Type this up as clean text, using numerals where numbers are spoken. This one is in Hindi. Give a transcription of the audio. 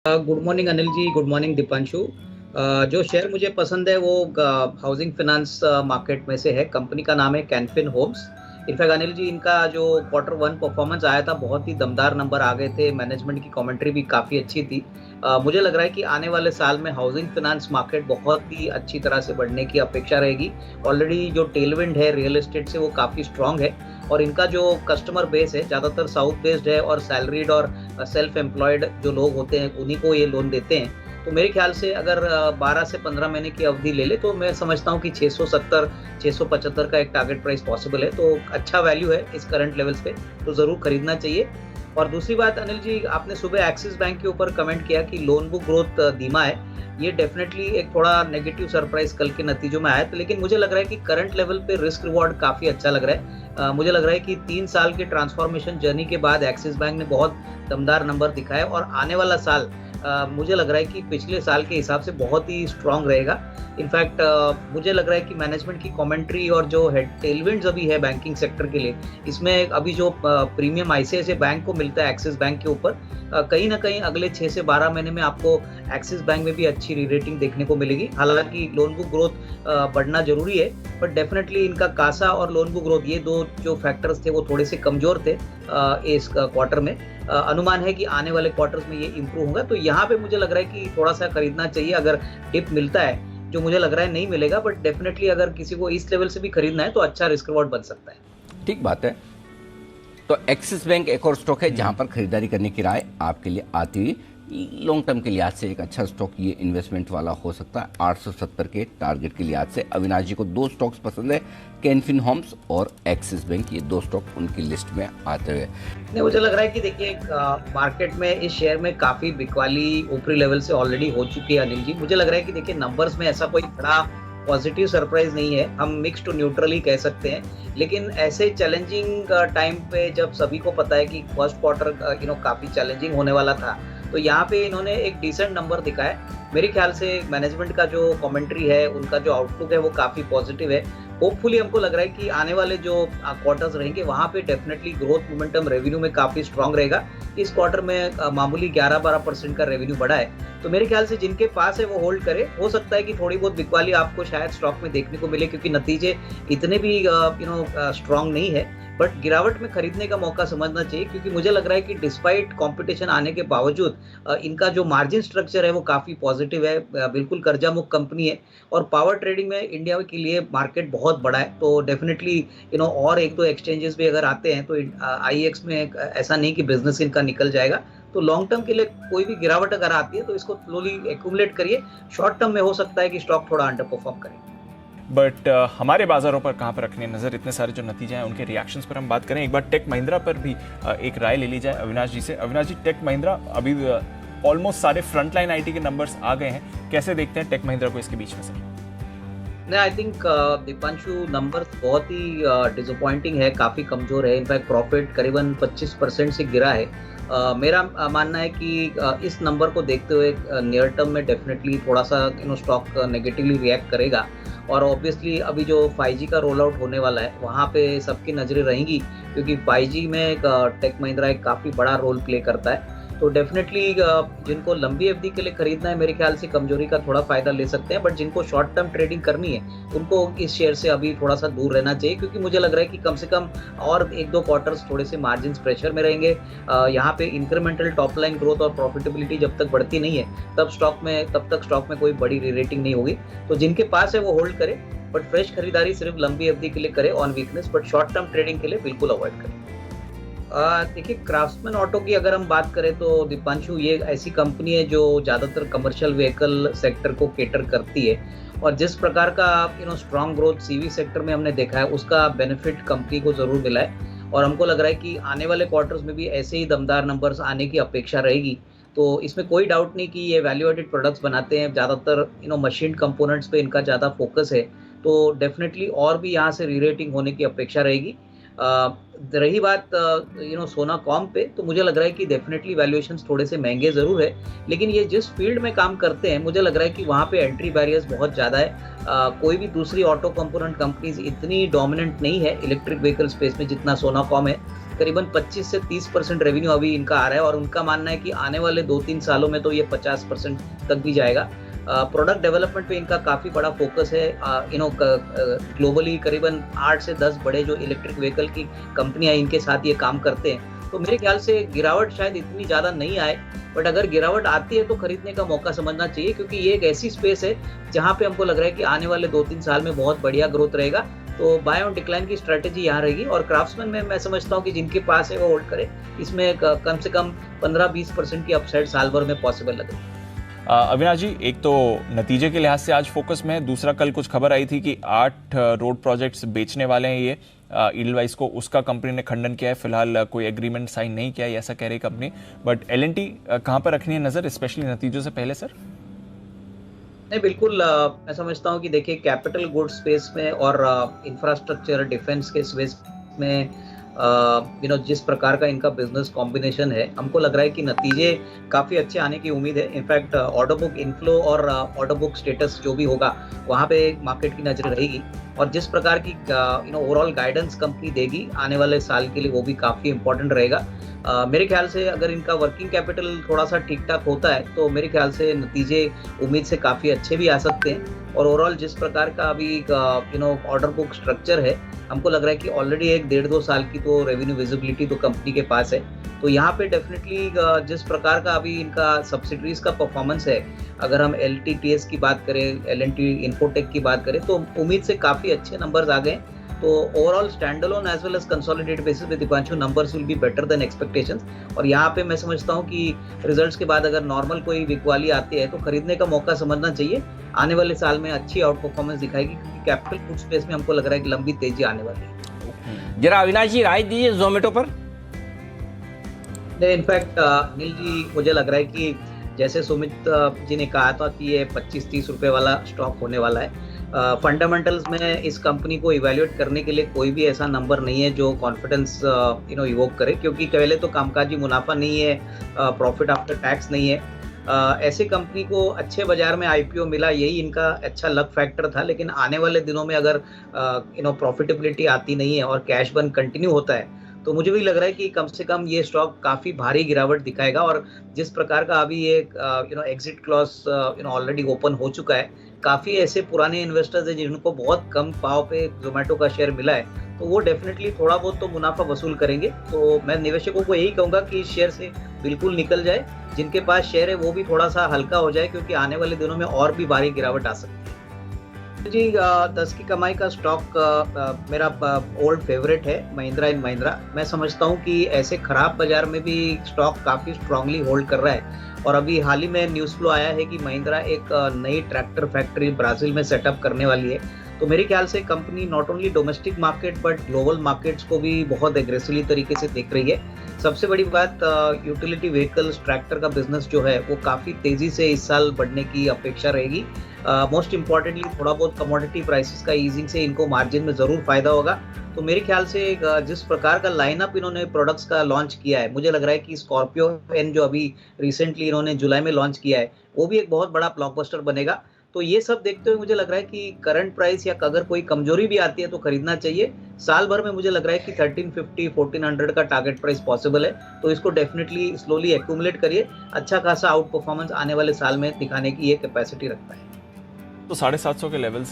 Good morning Anil ji, good morning Deepanshu. जो शेयर मुझे पसंद है वो हाउसिंग फाइनेंस मार्केट में से है। कंपनी का नाम है कैनफिन होम्स। इनफैक्ट अनिल जी, इनका जो क्वार्टर वन परफॉर्मेंस आया था बहुत ही दमदार नंबर आ गए थे। मैनेजमेंट की कमेंट्री भी काफ़ी अच्छी थी। मुझे लग रहा है कि आने वाले साल में हाउसिंग फाइनेंस मार्केट बहुत ही अच्छी तरह से बढ़ने की अपेक्षा रहेगी। ऑलरेडी जो टेलविंड है रियल एस्टेट से वो काफ़ी स्ट्रांग है और इनका जो कस्टमर बेस है ज़्यादातर साउथ बेस्ड है और सैलरीड और सेल्फ एम्प्लॉयड जो लोग होते हैं उन्हीं को ये लोन देते हैं। तो मेरे ख्याल से अगर 12 से 15 महीने की अवधि ले ले तो मैं समझता हूँ कि 670 675 का एक टारगेट प्राइस पॉसिबल है। तो अच्छा वैल्यू है इस करंट लेवल्स पे, तो ज़रूर खरीदना चाहिए। और दूसरी बात अनिल जी, आपने सुबह एक्सिस बैंक के ऊपर कमेंट किया कि लोन बुक ग्रोथ धीमा है। ये डेफिनेटली एक थोड़ा नेगेटिव सरप्राइज कल के नतीजों में आया था, लेकिन मुझे लग रहा है कि करंट लेवल पे रिस्क रिवॉर्ड काफ़ी अच्छा लग रहा है। मुझे लग रहा है कि 3 साल के ट्रांसफॉर्मेशन जर्नी के बाद एक्सिस बैंक ने बहुत दमदार नंबर दिखाया और आने वाला साल मुझे लग रहा है कि पिछले साल के हिसाब से बहुत ही स्ट्रांग रहेगा। इनफैक्ट मुझे लग रहा है कि मैनेजमेंट की कमेंट्री और जो हेड टेलविंड्स अभी है बैंकिंग सेक्टर के लिए, इसमें अभी जो प्रीमियम आईसीआईसीआई बैंक को मिलता है एक्सिस बैंक के ऊपर, कहीं ना कहीं अगले 6 से 12 महीने में आपको एक्सिस बैंक में भी अच्छी री रेटिंग देखने को मिलेगी। हालांकि लोन बुक ग्रोथ बढ़ना जरूरी है, बट डेफिनेटली इनका कासा और लोन बुक ग्रोथ ये दो जो फैक्टर्स थे वो थोड़े से कमजोर थे इस क्वार्टर में। अनुमान है कि आने वाले क्वार्टर्स में ये इंप्रूव होगा। तो यहाँ पे मुझे लग रहा है कि थोड़ा सा खरीदना चाहिए अगर डिप मिलता है, जो मुझे लग रहा है नहीं मिलेगा, बट डेफिनेटली अगर किसी को इस लेवल से भी खरीदना है तो अच्छा रिस्क रिवॉर्ड बन सकता है। ठीक बात है। तो एक्सिस बैंक एक और स्टॉक है जहां पर खरीदारी करने की राय आपके लिए आती हुई लॉन्ग टर्म के लिहाज से एक अच्छा स्टॉक ये इन्वेस्टमेंट वाला हो सकता है 870 के टारगेट के लिहाज से। अविनाश जी को 2 स्टॉक्स पसंद है, कैनफिन होम्स और एक्सिस बैंक, ये 2 स्टॉक उनकी लिस्ट में आते हुए। नहीं, मुझे लग रहा है कि देखिए मार्केट में इस शेयर में काफी बिकवाली ऊपरी लेवल से ऑलरेडी हो चुकी है अनिल जी। मुझे लग रहा है कि देखिए नंबर्स में ऐसा कोई बड़ा पॉजिटिव सरप्राइज नहीं है, हम मिक्स टू न्यूट्रल ही कह सकते हैं। लेकिन ऐसे चैलेंजिंग टाइम पे जब सभी को पता है कि फर्स्ट क्वार्टर काफी चैलेंजिंग होने वाला था, तो यहाँ पे इन्होंने एक डिसेंट नंबर दिखाया। मेरे ख्याल से मैनेजमेंट का जो कमेंट्री है, उनका जो आउटलुक है वो काफी पॉजिटिव है। होपफुली हमको लग रहा है कि आने वाले जो क्वार्टर्स रहेंगे वहां पे डेफिनेटली ग्रोथ मोमेंटम रेवेन्यू में काफी स्ट्रांग रहेगा। इस क्वार्टर में मामूली 11-12% का रेवेन्यू बढ़ा है। तो मेरे ख्याल से जिनके पास है वो होल्ड करे। हो सकता है कि थोड़ी बहुत बिकवाली आपको शायद स्टॉक में देखने को मिले, क्योंकि नतीजे इतने भी स्ट्रांग नहीं है, बट गिरावट में खरीदने का मौका समझना चाहिए। क्योंकि मुझे लग रहा है कि डिस्पाइट कंपटीशन आने के बावजूद इनका जो मार्जिन स्ट्रक्चर है वो काफी पॉजिटिव है। बिल्कुल कर्जा मुक्त कंपनी है और पावर ट्रेडिंग में इंडिया के लिए मार्केट बहुत बड़ा है। तो डेफिनेटली और 1-2 एक्सचेंजेस भी अगर आते हैं तो आईएक्स में ऐसा नहीं कि बिजनेस इनका निकल जाएगा। तो लॉन्ग टर्म के लिए कोई भी गिरावट अगर आती है तो इसको स्लोली एक्यूमुलेट करिए। शॉर्ट टर्म में हो सकता है कि स्टॉक थोड़ा अंडर परफॉर्म करे। बट हमारे बाजारों पर कहाँ पर रखने नज़र, इतने सारे जो नतीजे हैं उनके रिएक्शंस पर हम बात करें। एक बार टेक महिंद्रा पर भी एक राय ले ली जाए अविनाश जी से। अविनाश जी, टेक महिंद्रा अभी ऑलमोस्ट सारे फ्रंटलाइन आईटी के नंबर्स आ गए हैं, कैसे देखते हैं टेक महिंद्रा को इसके बीच में से? नहीं, आई थिंक दीपांशु, नंबर्स बहुत ही डिसअपॉइंटिंग है, काफ़ी कमज़ोर है। इनफैक्ट प्रॉफिट करीबन 25% से गिरा है। मेरा मानना है कि इस नंबर को देखते हुए नियर टर्म में डेफिनेटली थोड़ा सा स्टॉक नेगेटिवली रिएक्ट करेगा। और ऑब्वियसली अभी जो 5G का रोल आउट होने वाला है वहाँ पे सबकी नज़रें रहेंगी, क्योंकि 5G में टेक महिंद्रा एक काफ़ी बड़ा रोल प्ले करता है। तो डेफिनेटली जिनको लंबी अवधि के लिए खरीदना है मेरे ख्याल से कमजोरी का थोड़ा फायदा ले सकते हैं, बट जिनको शॉर्ट टर्म ट्रेडिंग करनी है उनको इस शेयर से अभी थोड़ा सा दूर रहना चाहिए। क्योंकि मुझे लग रहा है कि कम से कम और 1-2 क्वार्टर्स थोड़े से मार्जिन प्रेशर में रहेंगे। यहाँ पे इंक्रीमेंटल टॉप लाइन ग्रोथ और प्रॉफिटेबिलिटी जब तक बढ़ती नहीं है तब तक स्टॉक में कोई बड़ी री रेटिंग नहीं होगी। तो जिनके पास है वो होल्ड करे, बट फ्रेश खरीदारी सिर्फ लंबी अवधि के लिए करे on weakness, but short term trading के लिए बिल्कुल अवॉइड करें। देखिए, क्राफ्ट्समैन ऑटो की अगर हम बात करें तो दीपांशु, ये ऐसी कंपनी है जो ज़्यादातर कमर्शियल व्हीकल सेक्टर को केटर करती है और जिस प्रकार का स्ट्रॉन्ग ग्रोथ सीवी सेक्टर में हमने देखा है उसका बेनिफिट कंपनी को ज़रूर मिला है। और हमको लग रहा है कि आने वाले क्वार्टर्स में भी ऐसे ही दमदार नंबर्स आने की अपेक्षा रहेगी। तो इसमें कोई डाउट नहीं कि ये वैल्यू एडेड प्रोडक्ट्स बनाते हैं, ज़्यादातर मशीन कंपोनेंट्स पे इनका ज़्यादा फोकस है। तो डेफिनेटली और भी यहाँ से री रेटिंग होने की अपेक्षा रहेगी। रही बात सोना कॉम पे, तो मुझे लग रहा है कि डेफिनेटली वैल्यूएशंस थोड़े से महंगे ज़रूर है, लेकिन ये जिस फील्ड में काम करते हैं मुझे लग रहा है कि वहाँ पे एंट्री बैरियर्स बहुत ज़्यादा है। कोई भी दूसरी ऑटो कंपोनेंट कंपनीज इतनी डोमिनेंट नहीं है इलेक्ट्रिक व्हीकल स्पेस में जितना सोना कॉम है। करीबन 25 से 30% रेवेन्यू अभी इनका आ रहा है और उनका मानना है कि आने वाले 2-3 सालों में तो ये 50% तक भी जाएगा। प्रोडक्ट डेवलपमेंट पे इनका काफ़ी बड़ा फोकस है। ग्लोबली करीबन 8 से 10 बड़े जो इलेक्ट्रिक व्हीकल की कंपनियां इनके साथ ये काम करते हैं। तो मेरे ख्याल से गिरावट शायद इतनी ज़्यादा नहीं आए, बट अगर गिरावट आती है तो खरीदने का मौका समझना चाहिए, क्योंकि ये एक ऐसी स्पेस है जहाँ पे हमको लग रहा है कि आने वाले 2-3 साल में बहुत बढ़िया ग्रोथ रहेगा। तो बाय ऑन डिक्लाइन की स्ट्रेटेजी यहाँ रहेगी और क्राफ्ट्समैन में मैं समझता हूँ कि जिनके पास है वो होल्ड करे। इसमें कम से कम 15-20% की अपसाइड साल भर में पॉसिबल लगे। अविनाश जी, एक तो नतीजे के लिहाज से आज फोकस में है, दूसरा कल कुछ खबर आई थी कि 8 रोड प्रोजेक्ट्स बेचने वाले हैं ये ईडलवाइस को, उसका कंपनी ने खंडन किया है। फिलहाल कोई एग्रीमेंट साइन नहीं किया है ऐसा कह रही कंपनी, बट L&T कहाँ पर रखनी है नजर, स्पेशली नतीजों से पहले सर? नहीं, बिल्कुल मैं समझता हूँ कि देखिए कैपिटल गुड्स स्पेस में और इंफ्रास्ट्रक्चर डिफेंस के स्पेस में जिस प्रकार का इनका बिजनेस कॉम्बिनेशन है, हमको लग रहा है कि नतीजे काफ़ी अच्छे आने की उम्मीद है। इनफैक्ट ऑर्डर बुक इनफ्लो और ऑर्डर बुक स्टेटस जो भी होगा वहाँ पे मार्केट की नज़र रहेगी और जिस प्रकार की ओवरऑल गाइडेंस कंपनी देगी आने वाले साल के लिए वो भी काफ़ी इंपॉर्टेंट रहेगा। मेरे ख्याल से अगर इनका वर्किंग कैपिटल थोड़ा सा ठीक ठाक होता है तो मेरे ख्याल से नतीजे उम्मीद से काफ़ी अच्छे भी आ सकते हैं। और ओवरऑल जिस प्रकार का अभी ऑर्डर बुक स्ट्रक्चर है, हमको लग रहा है कि ऑलरेडी 1-1.5-2 साल की तो रेवेन्यू विजिबिलिटी तो कंपनी के पास है। तो यहाँ पे डेफिनेटली जिस प्रकार का अभी इनका सब्सिडरीज का परफॉर्मेंस है, अगर हम LTTS की बात करें, L&T इन्फोटेक की बात करें, तो उम्मीद से काफ़ी अच्छे नंबर्स आ गए। तो overall stand alone as well as consolidated basis पे Deepanshu numbers will be better than expectations. और यहाँ पे मैं समझता हूँ कि रिजल्ट्स के बाद अगर नॉर्मल कोई बिकवाली आती है तो खरीदने का मौका समझना चाहिए। आने वाले साल में अच्छी आउट परफॉर्मेंस दिखाएगी, क्योंकि कैपिटल गुड स्पेस में हमको लग रहा है कि लंबी तेजी आने वाली है। जरा अविनाश जी राय दीजिए जोमेटो पर। इनफैक्ट नील जी, मुझे लग रहा है कि जैसे सुमित जी ने कहा था कि ये 25-30 रुपए वाला स्टॉक होने वाला है। फंडामेंटल्स में इस कंपनी को इवैल्यूएट करने के लिए कोई भी ऐसा नंबर नहीं है जो कॉन्फिडेंस इवोक करे, क्योंकि पहले तो कामकाजी मुनाफा नहीं है, प्रॉफिट आफ्टर टैक्स नहीं है। ऐसे कंपनी को अच्छे बाजार में IPO मिला, यही इनका अच्छा लक फैक्टर था। लेकिन आने वाले दिनों में अगर प्रॉफिटेबिलिटी आती नहीं है और कैश बर्न कंटिन्यू होता है तो मुझे भी लग रहा है कि कम से कम ये स्टॉक काफ़ी भारी गिरावट दिखाएगा। और जिस प्रकार का अभी ये एग्जिट क्लॉज ऑलरेडी ओपन हो चुका है, काफ़ी ऐसे पुराने इन्वेस्टर्स हैं जिनको बहुत कम भाव पे जोमेटो का शेयर मिला है, तो वो डेफिनेटली थोड़ा बहुत तो मुनाफा वसूल करेंगे। तो मैं निवेशकों को यही कहूँगा कि इस शेयर से बिल्कुल निकल जाए। जिनके पास शेयर है वो भी थोड़ा सा हल्का हो जाए, क्योंकि आने वाले दिनों में और भी भारी गिरावट आ सकती है। जी 10 की कमाई का स्टॉक मेरा ओल्ड फेवरेट है, महिंद्रा एंड महिंद्रा। मैं समझता हूँ कि ऐसे खराब बाजार में भी स्टॉक काफ़ी स्ट्रांगली होल्ड कर रहा है। और अभी हाल ही में न्यूज़ फ्लो आया है कि महिंद्रा एक नई ट्रैक्टर फैक्ट्री ब्राज़ील में सेटअप करने वाली है। तो मेरे ख्याल से company not only domestic market but global markets को भी बहुत एग्रेसिवली तरीके से देख रही है। सबसे बड़ी बात, यूटिलिटी व्हीकल्स ट्रैक्टर का बिजनेस जो है वो काफ़ी तेज़ी से इस साल बढ़ने की अपेक्षा रहेगी। मोस्ट इम्पॉर्टेंटली थोड़ा बहुत कमोडिटी प्राइसेस का ईजिंग से इनको मार्जिन में ज़रूर फायदा होगा। तो मेरे ख्याल से जिस प्रकार का लाइनअप इन्होंने प्रोडक्ट्स का लॉन्च किया है, मुझे लग रहा है कि स्कॉर्पियो एन जो अभी रिसेंटली इन्होंने जुलाई में लॉन्च किया है वो भी एक बहुत बड़ा ब्लॉकबस्टर बनेगा। तो ये सब देखते हुए मुझे लग रहा है कि करंट प्राइस या अगर कोई कमजोरी भी आती है तो खरीदना चाहिए। साल भर में मुझे लग रहा है कि 1350-1400 का टारगेट प्राइस पॉसिबल है, तो इसको डेफिनेटली स्लोली एक्यूमुलेट करिए। अच्छा खासा आउट परफॉर्मेंस आने वाले साल में दिखाने की ये कैपेसिटी रखता है। तो 750 के लेवल से